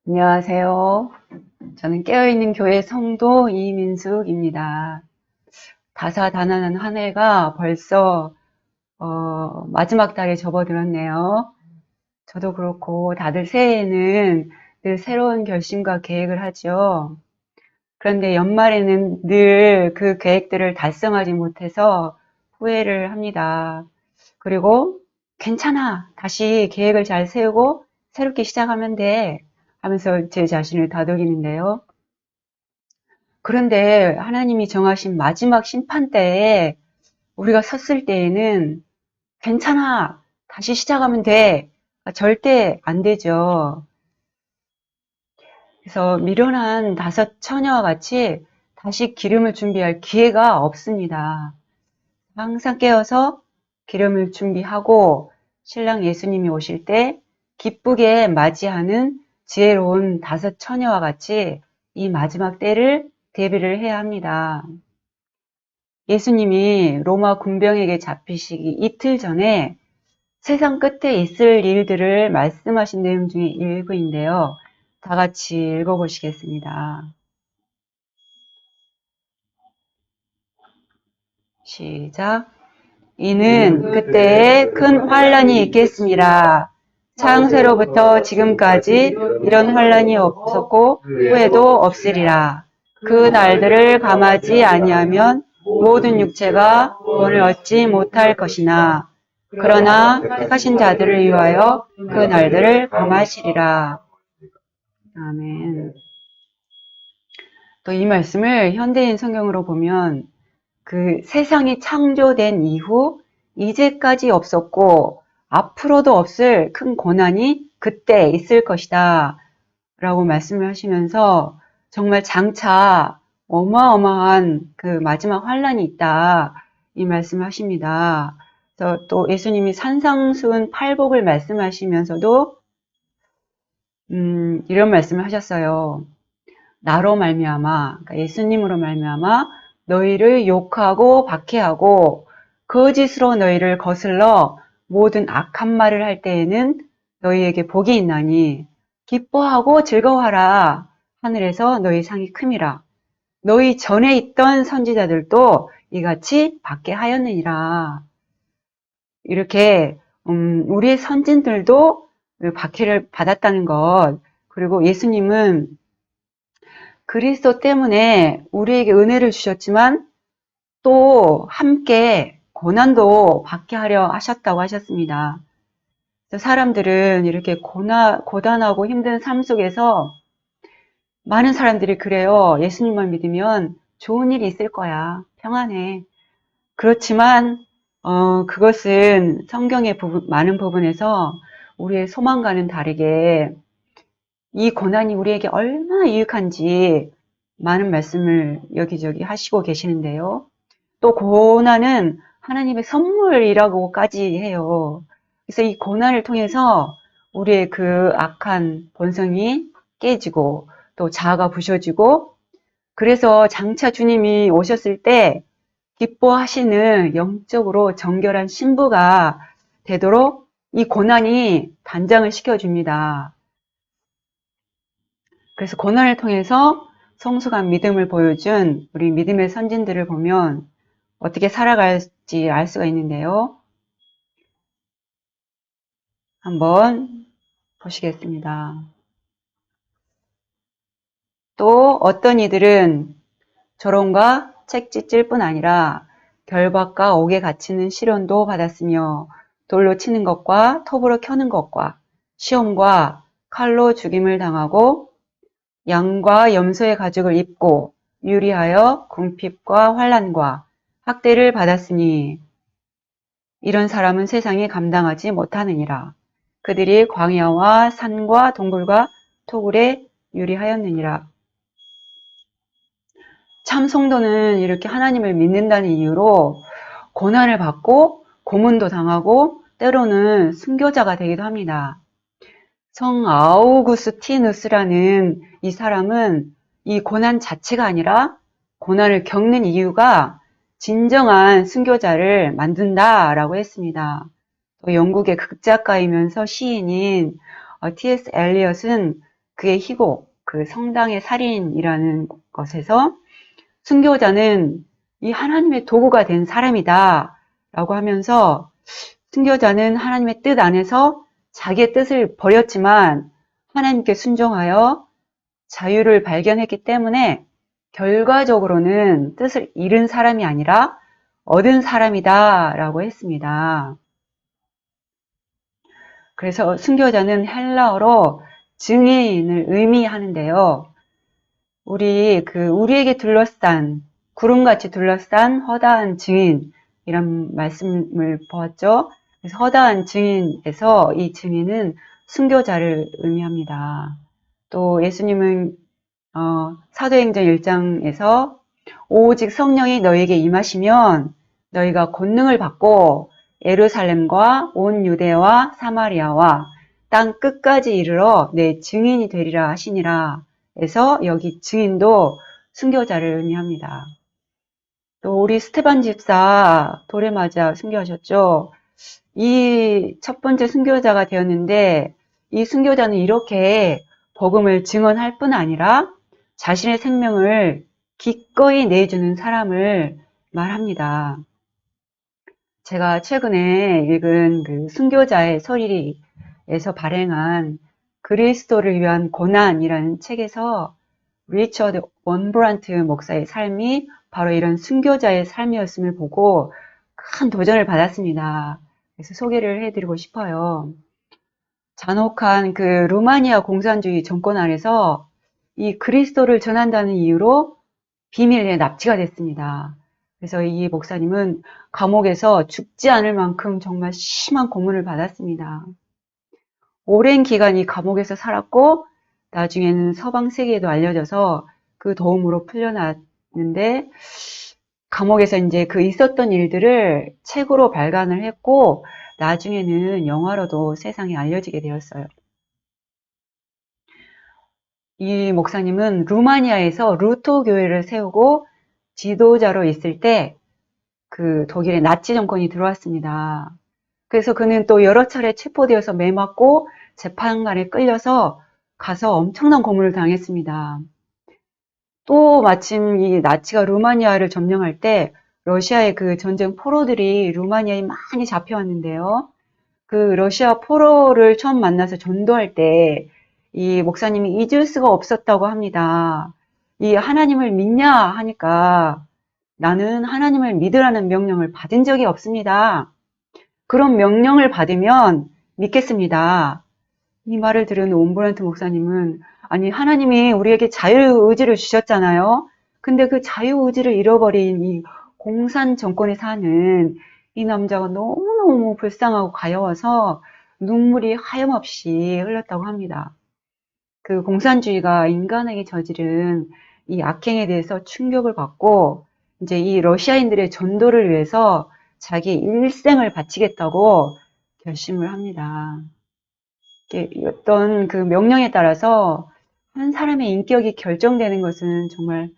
안녕하세요. 저는 깨어있는 교회 성도 이민숙입니다. 다사다난한 한 해가 벌써 마지막 달에 접어들었네요. 저도 그렇고 다들 새해에는 늘 새로운 결심과 계획을 하죠. 그런데 연말에는 늘 그 계획들을 달성하지 못해서 후회를 합니다. 그리고 괜찮아. 다시 계획을 잘 세우고 새롭게 시작하면 돼. 하면서 제 자신을 다독이는데요. 그런데 하나님이 정하신 마지막 심판대에 우리가 섰을 때에는 괜찮아. 다시 시작하면 돼. 절대 안 되죠. 그래서 미련한 다섯 처녀와 같이 다시 기름을 준비할 기회가 없습니다. 항상 깨어서 기름을 준비하고 신랑 예수님이 오실 때 기쁘게 맞이하는 지혜로운 다섯 처녀와 같이 이 마지막 때를 대비를 해야 합니다. 예수님이 로마 군병에게 잡히시기 이틀 전에 세상 끝에 있을 일들을 말씀하신 내용 중에 일부인데요. 다 같이 읽어보시겠습니다. 시작. 이는 그때에 큰 환란이 있겠습니다. 창세로부터 지금까지 이런 환란이 없었고 후에도 없으리라. 그 날들을 감하지 아니하면 모든 육체가 구원을 얻지 못할 것이나 그러나 택하신 자들을 위하여 그 날들을 감하시리라. 아멘. 또 이 말씀을 현대인 성경으로 보면 그 세상이 창조된 이후 이제까지 없었고 앞으로도 없을 큰 고난이 그때 있을 것이다 라고 말씀을 하시면서 정말 장차 어마어마한 그 마지막 환란이 있다 이 말씀을 하십니다. 그래서 또 예수님이 산상수훈 팔복을 말씀하시면서도 이런 말씀을 하셨어요. 나로 말미암아, 그러니까 예수님으로 말미암아 너희를 욕하고 박해하고 거짓으로 너희를 거슬러 모든 악한 말을 할 때에는 너희에게 복이 있나니 기뻐하고 즐거워하라. 하늘에서 너희 상이 큼이라. 너희 전에 있던 선지자들도 이같이 받게 하였느니라. 이렇게 우리의 선진들도 박해를 받았다는 것. 그리고 예수님은 그리스도 때문에 우리에게 은혜를 주셨지만 또 함께 고난도 받게 하려 하셨다고 하셨습니다. 사람들은 이렇게 고단하고 힘든 삶 속에서 많은 사람들이 그래요. 예수님만 믿으면 좋은 일이 있을 거야. 평안해. 그렇지만 그것은 성경의 많은 부분에서 우리의 소망과는 다르게 이 고난이 우리에게 얼마나 유익한지 많은 말씀을 여기저기 하시고 계시는데요. 또 고난은 하나님의 선물이라고까지 해요. 그래서 이 고난을 통해서 우리의 그 악한 본성이 깨지고 또 자아가 부셔지고 그래서 장차 주님이 오셨을 때 기뻐하시는 영적으로 정결한 신부가 되도록 이 고난이 단장을 시켜줍니다. 그래서 고난을 통해서 성숙한 믿음을 보여준 우리 믿음의 선진들을 보면 어떻게 살아갈지 알 수가 있는데요. 한번 보시겠습니다. 또 어떤 이들은 조롱과 책짓질 뿐 아니라 결박과 옥에 갇히는 시련도 받았으며 돌로 치는 것과 톱으로 켜는 것과 시험과 칼로 죽임을 당하고 양과 염소의 가죽을 입고 유리하여 궁핍과 환난과 학대를 받았으니 이런 사람은 세상에 감당하지 못하느니라. 그들이 광야와 산과 동굴과 토굴에 유리하였느니라. 참 성도는 이렇게 하나님을 믿는다는 이유로 고난을 받고 고문도 당하고 때로는 순교자가 되기도 합니다. 성 아우구스티누스라는 이 사람은 이 고난 자체가 아니라 고난을 겪는 이유가 진정한 순교자를 만든다라고 했습니다. 또 영국의 극작가이면서 시인인 T.S. 엘리엇은 그의 희곡, 그 성당의 살인이라는 것에서 순교자는 이 하나님의 도구가 된 사람이다 라고 하면서 순교자는 하나님의 뜻 안에서 자기의 뜻을 버렸지만 하나님께 순종하여 자유를 발견했기 때문에 결과적으로는 뜻을 잃은 사람이 아니라 얻은 사람이다 라고 했습니다. 그래서 순교자는 헬라어로 증인을 의미하는데요. 우리에게 둘러싼, 구름같이 둘러싼 허다한 증인, 이런 말씀을 보았죠. 그래서 허다한 증인에서 이 증인은 순교자를 의미합니다. 또 예수님은 사도행전 1장에서 오직 성령이 너에게 임하시면 너희가 권능을 받고 예루살렘과 온 유대와 사마리아와 땅 끝까지 이르러 내 증인이 되리라 하시니라. 해서 여기 증인도 순교자를 의미합니다. 또 우리 스테반 집사 돌에 맞아 순교하셨죠. 이 첫 번째 순교자가 되었는데 이 순교자는 이렇게 복음을 증언할 뿐 아니라 자신의 생명을 기꺼이 내주는 사람을 말합니다. 제가 최근에 읽은 그 순교자의 소리에서 발행한 그리스도를 위한 고난이라는 책에서 리처드 원브란트 목사의 삶이 바로 이런 순교자의 삶이었음을 보고 큰 도전을 받았습니다. 그래서 소개를 해드리고 싶어요. 잔혹한 그 루마니아 공산주의 정권 아래서 이 그리스도를 전한다는 이유로 비밀리에 납치가 됐습니다. 그래서 이 목사님은 감옥에서 죽지 않을 만큼 정말 심한 고문을 받았습니다. 오랜 기간 이 감옥에서 살았고 나중에는 서방 세계에도 알려져서 그 도움으로 풀려났는데 감옥에서 이제 그 있었던 일들을 책으로 발간을 했고 나중에는 영화로도 세상에 알려지게 되었어요. 이 목사님은 루마니아에서 루터 교회를 세우고 지도자로 있을 때 그 독일의 나치 정권이 들어왔습니다. 그래서 그는 또 여러 차례 체포되어서 매맞고 재판관에 끌려서 가서 엄청난 고문을 당했습니다. 또 마침 이 나치가 루마니아를 점령할 때 러시아의 그 전쟁 포로들이 루마니아에 많이 잡혀왔는데요. 그 러시아 포로를 처음 만나서 전도할 때 이 목사님이 잊을 수가 없었다고 합니다. 이 하나님을 믿냐 하니까 나는 하나님을 믿으라는 명령을 받은 적이 없습니다. 그런 명령을 받으면 믿겠습니다. 이 말을 들은 온브란트 목사님은 아니 하나님이 우리에게 자유의지를 주셨잖아요. 근데 그 자유의지를 잃어버린 이 공산 정권에 사는 이 남자가 너무너무 불쌍하고 가여워서 눈물이 하염없이 흘렀다고 합니다. 그 공산주의가 인간에게 저지른 이 악행에 대해서 충격을 받고 이제 이 러시아인들의 전도를 위해서 자기 일생을 바치겠다고 결심을 합니다. 어떤 그 명령에 따라서 한 사람의 인격이 결정되는 것은 정말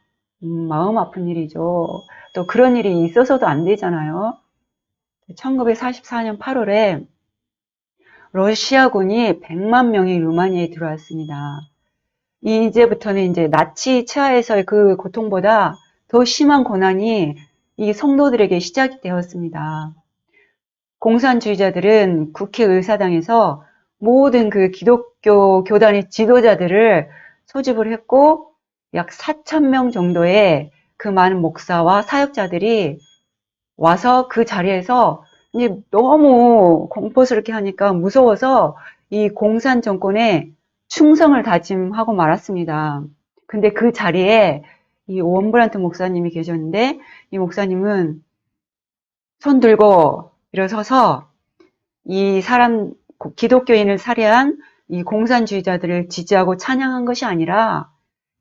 마음 아픈 일이죠. 또 그런 일이 있어서도 안 되잖아요. 1944년 8월에 러시아군이 100만 명이 루마니아에 들어왔습니다. 이제부터는 이제 나치 치하에서의 그 고통보다 더 심한 고난이 이 성도들에게 시작이 되었습니다. 공산주의자들은 국회의사당에서 모든 그 기독교 교단의 지도자들을 소집을 했고 약 4,000명 정도의 그 많은 목사와 사역자들이 와서 그 자리에서 이제 너무 공포스럽게 하니까 무서워서 이 공산 정권에 충성을 다짐하고 말았습니다. 근데 그 자리에 이 원브란트 목사님이 계셨는데 이 목사님은 손 들고 일어서서 이 사람 기독교인을 살해한 이 공산주의자들을 지지하고 찬양한 것이 아니라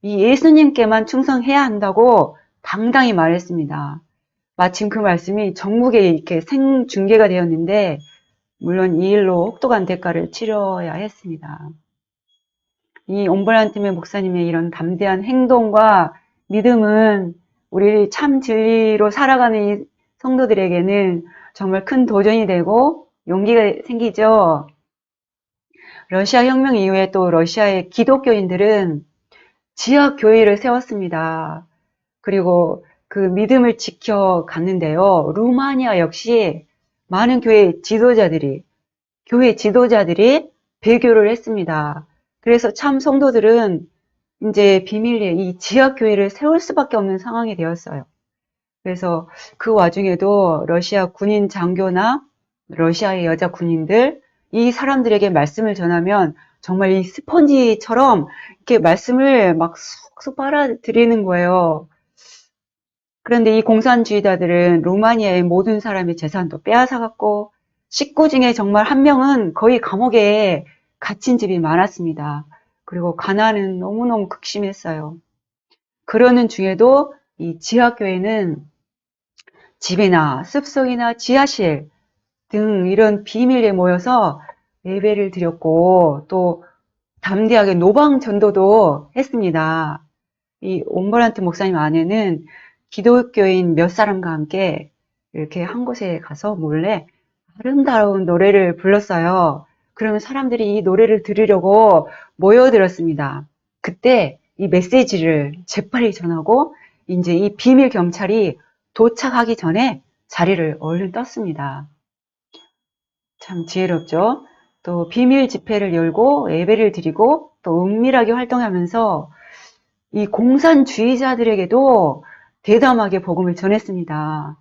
이 예수님께만 충성해야 한다고 당당히 말했습니다. 마침 그 말씀이 전국에 이렇게 생중계가 되었는데 물론 이 일로 혹독한 대가를 치러야 했습니다. 이 온브란트의 목사님의 이런 담대한 행동과 믿음은 우리 참 진리로 살아가는 이 성도들에게는 정말 큰 도전이 되고 용기가 생기죠. 러시아 혁명 이후에 또 러시아의 기독교인들은 지하교회를 세웠습니다. 그리고 그 믿음을 지켜갔는데요. 루마니아 역시 많은 교회 지도자들이 배교를 했습니다. 그래서 참 성도들은 이제 비밀리에 이 지하교회를 세울 수밖에 없는 상황이 되었어요. 그래서 그 와중에도 러시아 군인 장교나 러시아의 여자 군인들, 이 사람들에게 말씀을 전하면 정말 이 스펀지처럼 이렇게 말씀을 막 쏙쏙 빨아들이는 거예요. 그런데 이 공산주의자들은 루마니아의 모든 사람의 재산도 빼앗아갔고, 식구 중에 정말 한 명은 거의 감옥에 갇힌 집이 많았습니다. 그리고 가난은 너무너무 극심했어요. 그러는 중에도 이 지하교회는 집이나 숲속이나 지하실 등 이런 비밀에 모여서 예배를 드렸고, 또 담대하게 노방 전도도 했습니다. 이 옴버란트 목사님 아내는 기독교인 몇 사람과 함께 이렇게 한 곳에 가서 몰래 아름다운 노래를 불렀어요. 그러면 사람들이 이 노래를 들으려고 모여들었습니다. 그때 이 메시지를 재빨리 전하고 이제 이 비밀 경찰이 도착하기 전에 자리를 얼른 떴습니다. 참 지혜롭죠? 또 비밀 집회를 열고 예배를 드리고 또 은밀하게 활동하면서 이 공산주의자들에게도 대담하게 복음을 전했습니다.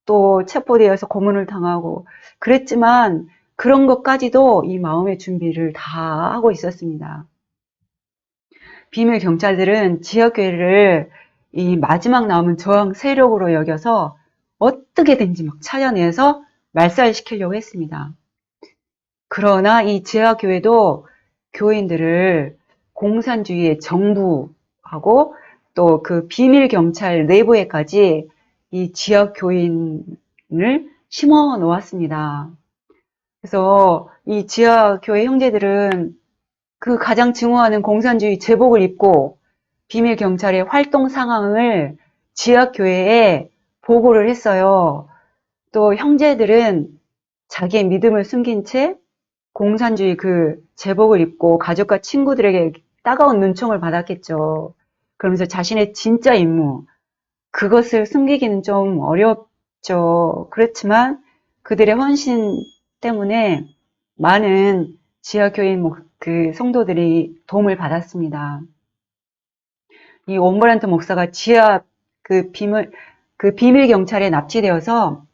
또 체포되어서 고문을 당하고 그랬지만 그런 것까지도 이 마음의 준비를 다 하고 있었습니다. 비밀 경찰들은 지역교회를 이 마지막 남은 저항 세력으로 여겨서 어떻게든지 막 찾아내서 말살시키려고 했습니다. 그러나 이 지하교회도 교인들을 공산주의의 정부하고 또 그 비밀 경찰 내부에까지 이 지하교인을 심어 놓았습니다. 그래서 이 지하교회 형제들은 그 가장 증오하는 공산주의 제복을 입고 비밀 경찰의 활동 상황을 지하교회에 보고를 했어요. 또 형제들은 자기의 믿음을 숨긴 채 공산주의 그 제복을 입고 가족과 친구들에게 따가운 눈총을 받았겠죠. 그러면서 자신의 진짜 임무, 그것을 숨기기는 좀 어렵죠. 그렇지만 그들의 헌신 때문에 많은 지하교인 그 성도들이 도움을 받았습니다. 이 옴버란트 목사가 지하 그 비밀 경찰에 납치되어서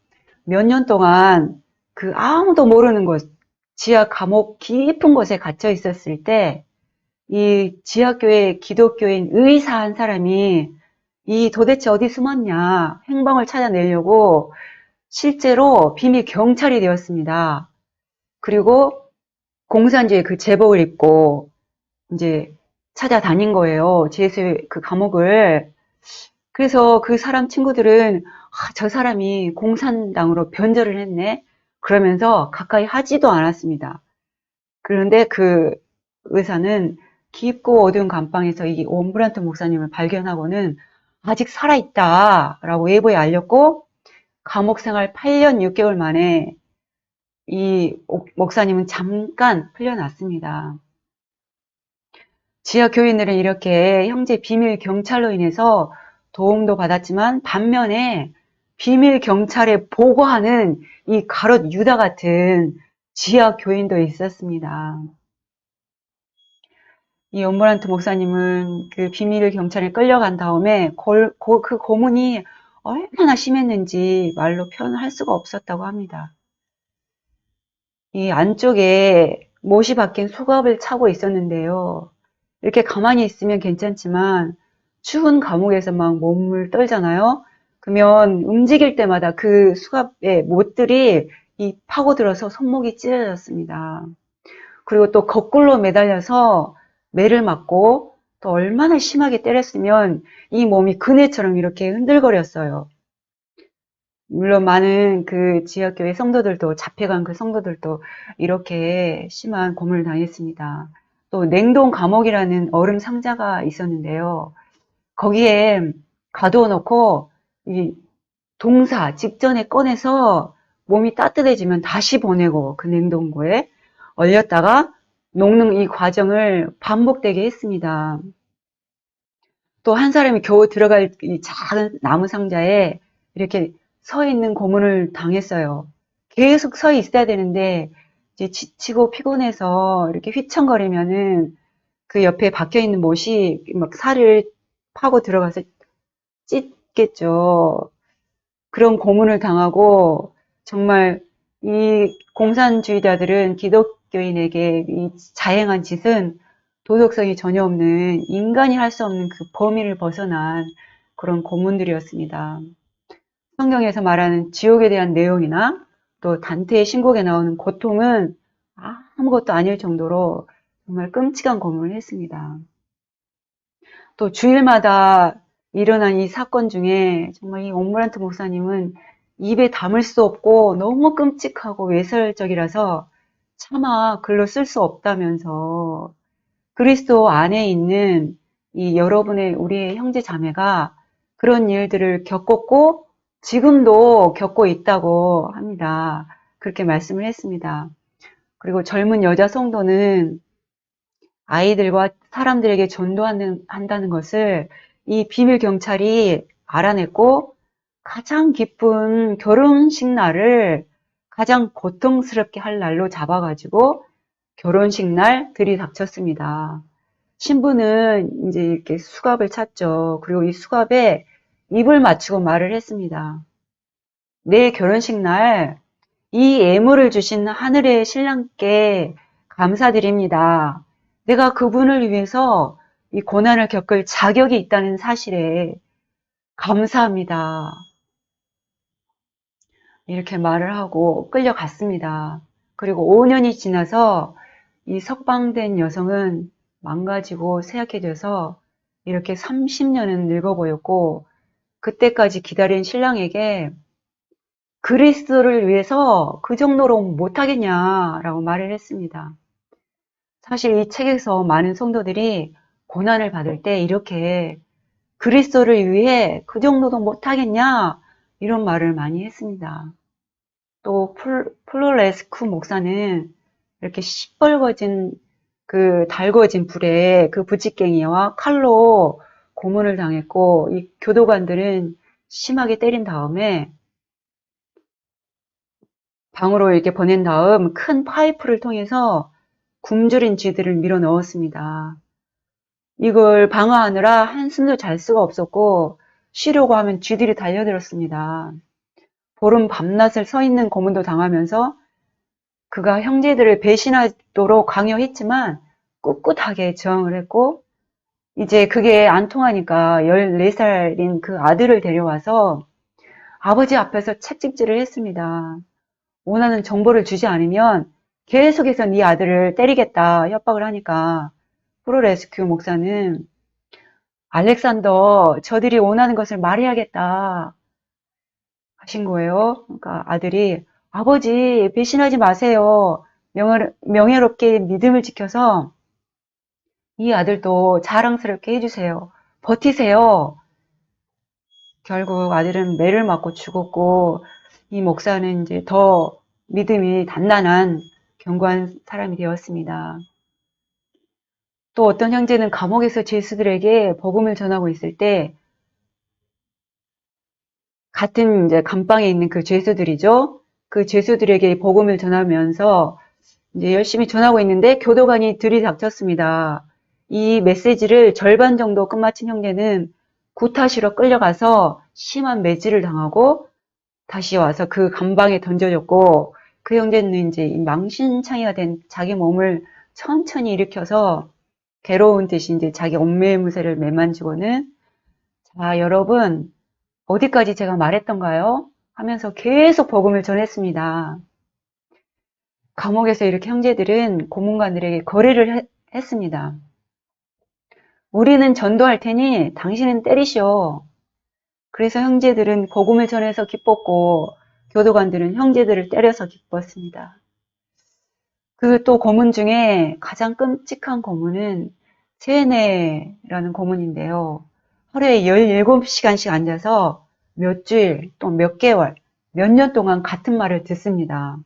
몇 년 동안 그 아무도 모르는 곳, 지하 감옥 깊은 곳에 갇혀 있었을 때, 이 지하교회 기독교인 의사 한 사람이 이 도대체 어디 숨었냐 행방을 찾아내려고 실제로 비밀 경찰이 되었습니다. 그리고 공산주의 그 제복을 입고 이제 찾아다닌 거예요. 제수의 그 감옥을. 그래서 그 사람 친구들은 저 사람이 공산당으로 변절을 했네. 그러면서 가까이 하지도 않았습니다. 그런데 그 의사는 깊고 어두운 감방에서 이 옴브란트 목사님을 발견하고는 아직 살아있다 라고 외부에 알렸고 감옥 생활 8년 6개월 만에 이 목사님은 잠깐 풀려났습니다. 지하 교인들은 이렇게 형제 비밀 경찰로 인해서 도움도 받았지만 반면에 비밀 경찰에 보고하는 이 가롯 유다 같은 지하 교인도 있었습니다. 이 옴브란트 목사님은 그 비밀 경찰에 끌려간 다음에 그 고문이 얼마나 심했는지 말로 표현할 수가 없었다고 합니다. 이 안쪽에 못이 박힌 수갑을 차고 있었는데요. 이렇게 가만히 있으면 괜찮지만 추운 감옥에서 막 몸을 떨잖아요. 그러면 움직일 때마다 그 수갑의 못들이 이 파고들어서 손목이 찢어졌습니다. 그리고 또 거꾸로 매달려서 매를 맞고 또 얼마나 심하게 때렸으면 이 몸이 그네처럼 이렇게 흔들거렸어요. 물론 많은 그 지역교회 성도들도 잡혀간 그 성도들도 이렇게 심한 고문을 당했습니다. 또 냉동 감옥이라는 얼음 상자가 있었는데요. 거기에 가두어 놓고 이 동사 직전에 꺼내서 몸이 따뜻해지면 다시 보내고 그 냉동고에 얼렸다가 녹는 이 과정을 반복되게 했습니다. 또 한 사람이 겨우 들어갈 이 작은 나무 상자에 이렇게 서 있는 고문을 당했어요. 계속 서 있어야 되는데 이제 지치고 피곤해서 이렇게 휘청거리면은 그 옆에 박혀 있는 못이 막 살을 파고 들어가서 찢겠죠. 그런 고문을 당하고 정말 이 공산주의자들은 기독교인에게 이 자행한 짓은 도덕성이 전혀 없는 인간이 할 수 없는 그 범위를 벗어난 그런 고문들이었습니다. 성경에서 말하는 지옥에 대한 내용이나 또 단테의 신곡에 나오는 고통은 아무것도 아닐 정도로 정말 끔찍한 고문을 했습니다. 또 주일마다 일어난 이 사건 중에 정말 이 옴브란트 목사님은 입에 담을 수 없고 너무 끔찍하고 외설적이라서 차마 글로 쓸 수 없다면서 그리스도 안에 있는 이 여러분의 우리의 형제 자매가 그런 일들을 겪었고 지금도 겪고 있다고 합니다. 그렇게 말씀을 했습니다. 그리고 젊은 여자 성도는 아이들과 사람들에게 전도한다는 것을 이 비밀 경찰이 알아냈고 가장 기쁜 결혼식 날을 가장 고통스럽게 할 날로 잡아가지고 결혼식 날 들이닥쳤습니다. 신부는 이제 이렇게 수갑을 찼죠. 그리고 이 수갑에 입을 맞추고 말을 했습니다. 내 결혼식 날 이 예물을 주신 하늘의 신랑께 감사드립니다. 내가 그분을 위해서 이 고난을 겪을 자격이 있다는 사실에 감사합니다. 이렇게 말을 하고 끌려갔습니다. 그리고 5년이 지나서 이 석방된 여성은 망가지고 쇠약해져서 이렇게 30년은 늙어 보였고 그때까지 기다린 신랑에게 그리스도를 위해서 그 정도로 못하겠냐라고 말을 했습니다. 사실 이 책에서 많은 성도들이 고난을 받을 때 이렇게 그리스도를 위해 그 정도도 못하겠냐 이런 말을 많이 했습니다. 또 플로레스쿠 목사는 이렇게 시뻘거진 그 달궈진 불에 그 부찌깽이와 칼로 고문을 당했고 이 교도관들은 심하게 때린 다음에 방으로 이렇게 보낸 다음 큰 파이프를 통해서 굶주린 쥐들을 밀어 넣었습니다. 이걸 방어하느라 한숨도 잘 수가 없었고 쉬려고 하면 쥐들이 달려들었습니다. 보름 밤낮을 서 있는 고문도 당하면서 그가 형제들을 배신하도록 강요했지만 꿋꿋하게 저항을 했고 이제 그게 안 통하니까 14살인 그 아들을 데려와서 아버지 앞에서 채찍질을 했습니다. 원하는 정보를 주지 않으면 계속해서 네 아들을 때리겠다 협박을 하니까 프로레스큐 목사는 알렉산더 저들이 원하는 것을 말해야겠다 하신 거예요. 그러니까 아들이 아버지 배신하지 마세요. 명예롭게 믿음을 지켜서 이 아들도 자랑스럽게 해주세요. 버티세요. 결국 아들은 매를 맞고 죽었고 이 목사는 이제 더 믿음이 단단한 견고한 사람이 되었습니다. 또 어떤 형제는 감옥에서 죄수들에게 복음을 전하고 있을 때 같은 이제 감방에 있는 그 죄수들이죠. 그 죄수들에게 복음을 전하면서 이제 열심히 전하고 있는데 교도관이 들이닥쳤습니다. 이 메시지를 절반 정도 끝마친 형제는 구타시로 끌려가서 심한 매질을 당하고 다시 와서 그 감방에 던져졌고 그 형제는 이제 망신창이가 된 자기 몸을 천천히 일으켜서 괴로운 듯이 이제 자기 옷매무새를 매만지고는 자 여러분 어디까지 제가 말했던가요? 하면서 계속 복음을 전했습니다. 감옥에서 이렇게 형제들은 고문관들에게 거래를 했습니다. 우리는 전도할 테니 당신은 때리시오. 그래서 형제들은 복음을 전해서 기뻤고 교도관들은 형제들을 때려서 기뻤습니다. 그 또 고문 중에 가장 끔찍한 고문은 세뇌라는 고문인데요. 하루에 17시간씩 앉아서 몇 주일 또 몇 개월, 몇 년 동안 같은 말을 듣습니다.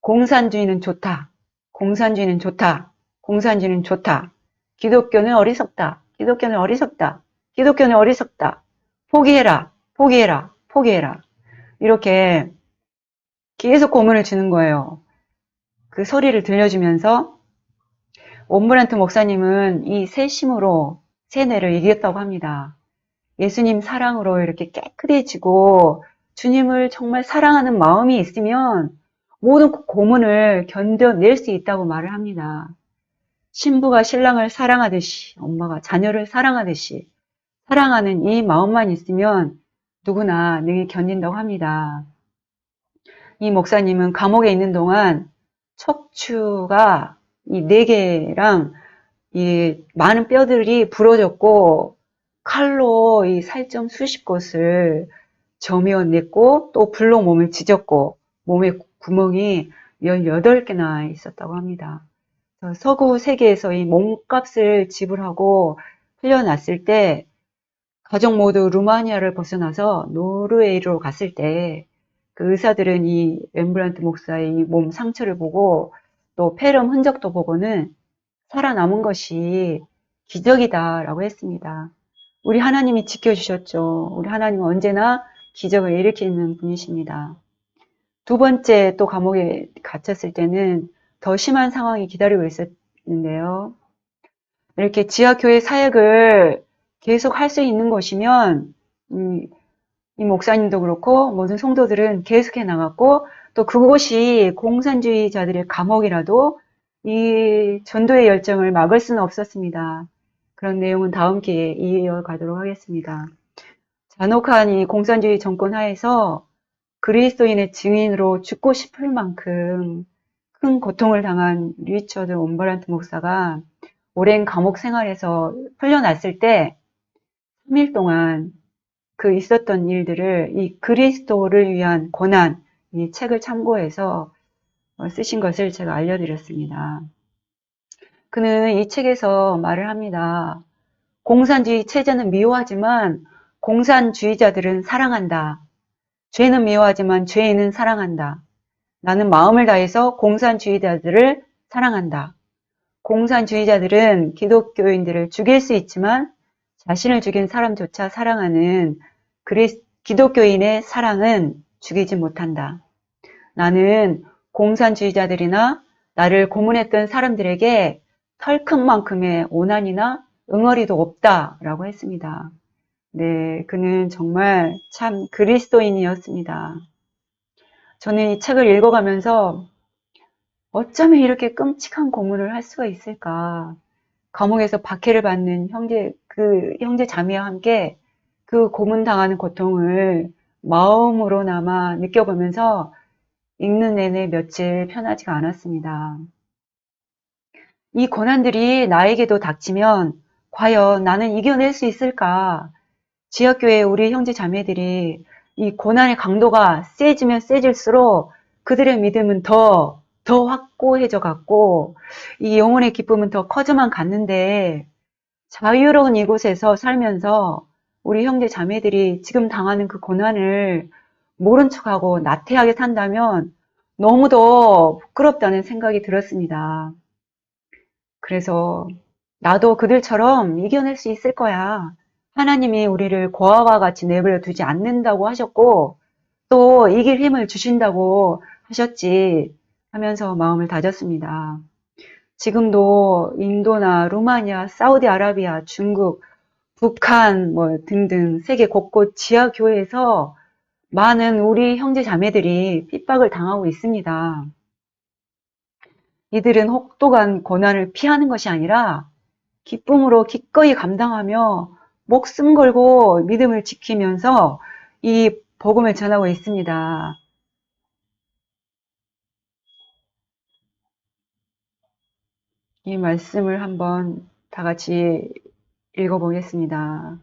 공산주의는 좋다. 공산주의는 좋다. 공산주의는 좋다. 기독교는 어리석다. 기독교는 어리석다. 기독교는 어리석다. 포기해라. 포기해라. 포기해라. 이렇게 계속 고문을 주는 거예요. 그 소리를 들려주면서 온브란트 목사님은 이 세심으로 세뇌를 이겼다고 합니다. 예수님 사랑으로 이렇게 깨끗해지고 주님을 정말 사랑하는 마음이 있으면 모든 고문을 견뎌낼 수 있다고 말을 합니다. 신부가 신랑을 사랑하듯이, 엄마가 자녀를 사랑하듯이 사랑하는 이 마음만 있으면 누구나 능히 견딘다고 합니다. 이 목사님은 감옥에 있는 동안 척추가 이 4개랑 이 많은 뼈들이 부러졌고 칼로 이 살점 수십 곳을 점이어냈고 또 불로 몸을 찢었고 몸에 구멍이 18개나 있었다고 합니다. 서구 세계에서 이 몸값을 지불하고 풀려났을 때 가족 모두 루마니아를 벗어나서 노르웨이로 갔을 때 그 의사들은 이 렘브란트 목사의 이 몸 상처를 보고 또 폐렴 흔적도 보고는 살아남은 것이 기적이다라고 했습니다. 우리 하나님이 지켜주셨죠. 우리 하나님은 언제나 기적을 일으키는 분이십니다. 두 번째 또 감옥에 갇혔을 때는 더 심한 상황이 기다리고 있었는데요. 이렇게 지하교회 사역을 계속 할 수 있는 곳이면 이 목사님도 그렇고 모든 성도들은 계속해 나갔고 또 그곳이 공산주의자들의 감옥이라도 이 전도의 열정을 막을 수는 없었습니다. 그런 내용은 다음 기회에 이어가도록 하겠습니다. 잔혹한 이 공산주의 정권 하에서 그리스도인의 증인으로 죽고 싶을 만큼 큰 고통을 당한 리처드 온버란트 목사가 오랜 감옥 생활에서 풀려났을 때 3일 동안 그 있었던 일들을 이 그리스도를 위한 고난, 이 책을 참고해서 쓰신 것을 제가 알려드렸습니다. 그는 이 책에서 말을 합니다. 공산주의 체제는 미워하지만 공산주의자들은 사랑한다. 죄는 미워하지만 죄인은 사랑한다. 나는 마음을 다해서 공산주의자들을 사랑한다. 공산주의자들은 기독교인들을 죽일 수 있지만 자신을 죽인 사람조차 사랑하는 기독교인의 사랑은 죽이지 못한다. 나는 공산주의자들이나 나를 고문했던 사람들에게 털큰만큼의 오난이나 응어리도 없다라고 했습니다. 네, 그는 정말 참 그리스도인이었습니다. 저는 이 책을 읽어가면서 어쩌면 이렇게 끔찍한 고문을 할 수가 있을까? 감옥에서 박해를 받는 형제 자매와 함께 그 고문당하는 고통을 마음으로나마 느껴보면서 읽는 내내 며칠 편하지가 않았습니다. 이 고난들이 나에게도 닥치면 과연 나는 이겨낼 수 있을까? 지역교회 우리 형제 자매들이 이 고난의 강도가 세지면 세질수록 그들의 믿음은 더 확고해져 갔고 이 영혼의 기쁨은 더 커져만 갔는데 자유로운 이곳에서 살면서 우리 형제 자매들이 지금 당하는 그 고난을 모른 척하고 나태하게 산다면 너무도 부끄럽다는 생각이 들었습니다. 그래서 나도 그들처럼 이겨낼 수 있을 거야. 하나님이 우리를 고아와 같이 내버려 두지 않는다고 하셨고 또 이길 힘을 주신다고 하셨지 하면서 마음을 다졌습니다. 지금도 인도나 루마니아, 사우디아라비아, 중국, 북한 등등 세계 곳곳 지하교회에서 많은 우리 형제 자매들이 핍박을 당하고 있습니다. 이들은 혹독한 고난을 피하는 것이 아니라 기쁨으로 기꺼이 감당하며 목숨 걸고 믿음을 지키면서 이 복음을 전하고 있습니다. 이 말씀을 한번 다 같이 읽어보겠습니다.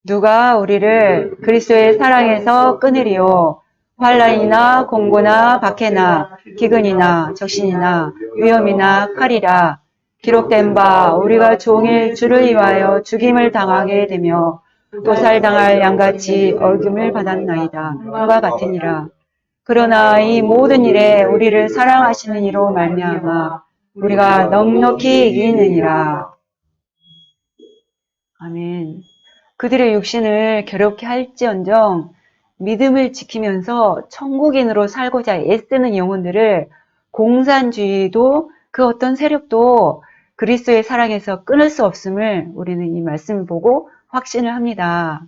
누가 우리를 그리스도의 사랑에서 끊으리요? 환난이나 공고나 박해나 기근이나 적신이나 위험이나 칼이라. 기록된 바 우리가 종일 주를 위하여 죽임을 당하게 되며 도살당할 양같이 얼금을 받았나이다. 그와 같으니라. 그러나 이 모든 일에 우리를 사랑하시는 이로 말미암아 우리가 넉넉히 이기느니라. 아멘. 그들의 육신을 괴롭게 할지언정 믿음을 지키면서 천국인으로 살고자 애쓰는 영혼들을 공산주의도 그 어떤 세력도 그리스도의 사랑에서 끊을 수 없음을 우리는 이 말씀을 보고 확신을 합니다.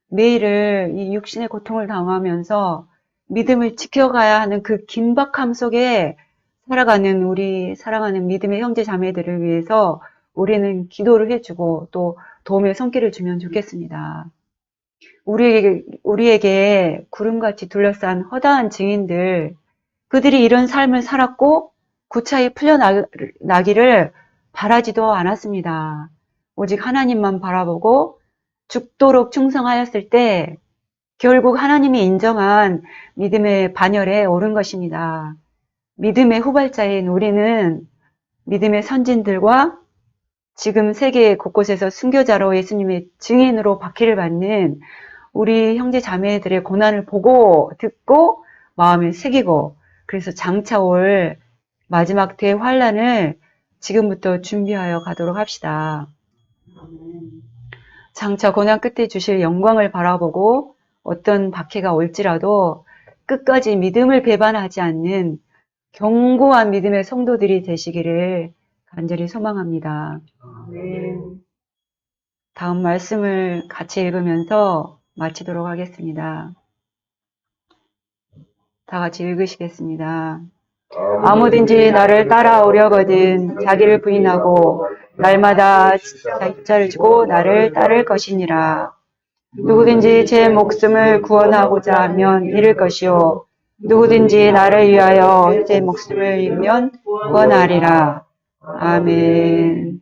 매일을 이 육신의 고통을 당하면서 믿음을 지켜가야 하는 그 긴박함 속에 살아가는 우리 사랑하는 믿음의 형제 자매들을 위해서 우리는 기도를 해주고 또 도움의 손길을 주면 좋겠습니다. 우리에게 구름같이 둘러싼 허다한 증인들, 그들이 이런 삶을 살았고 구차히 풀려나기를 바라지도 않았습니다. 오직 하나님만 바라보고 죽도록 충성하였을 때 결국 하나님이 인정한 믿음의 반열에 오른 것입니다. 믿음의 후발자인 우리는 믿음의 선진들과 지금 세계 곳곳에서 순교자로 예수님의 증인으로 박해를 받는 우리 형제 자매들의 고난을 보고 듣고 마음에 새기고 그래서 장차 올 마지막 대환란을 지금부터 준비하여 가도록 합시다. 장차 고난 끝에 주실 영광을 바라보고 어떤 박해가 올지라도 끝까지 믿음을 배반하지 않는 견고한 믿음의 성도들이 되시기를 간절히 소망합니다. 다음 말씀을 같이 읽으면서 마치도록 하겠습니다. 다 같이 읽으시겠습니다. 아무든지 나를 따라오려거든 자기를 부인하고 날마다 십자를 지고 나를 따를 것이니라. 누구든지 제 목숨을 구원하고자 하면 잃을 것이요 누구든지 나를 위하여 제 목숨을 잃으면 구원하리라. 아멘.